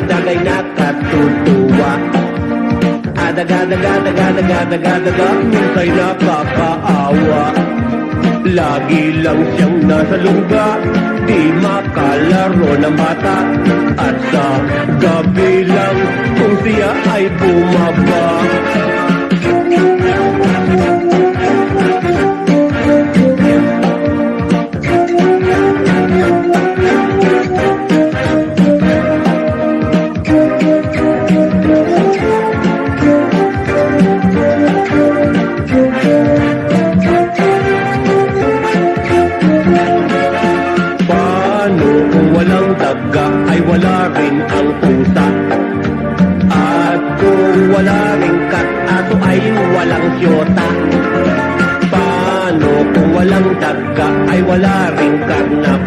Dagay nakatutuwa. Daga minsay nakakaawa. Lagi lang siyang nasa lungga, di makalaro ng bata. At sa gabi lang kung siya ay bumaba. Walang daga ay wala rin ang pusa. At kung wala rin kat, aso ay walang siyota. Paano kung walang daga ay wala rin karnap?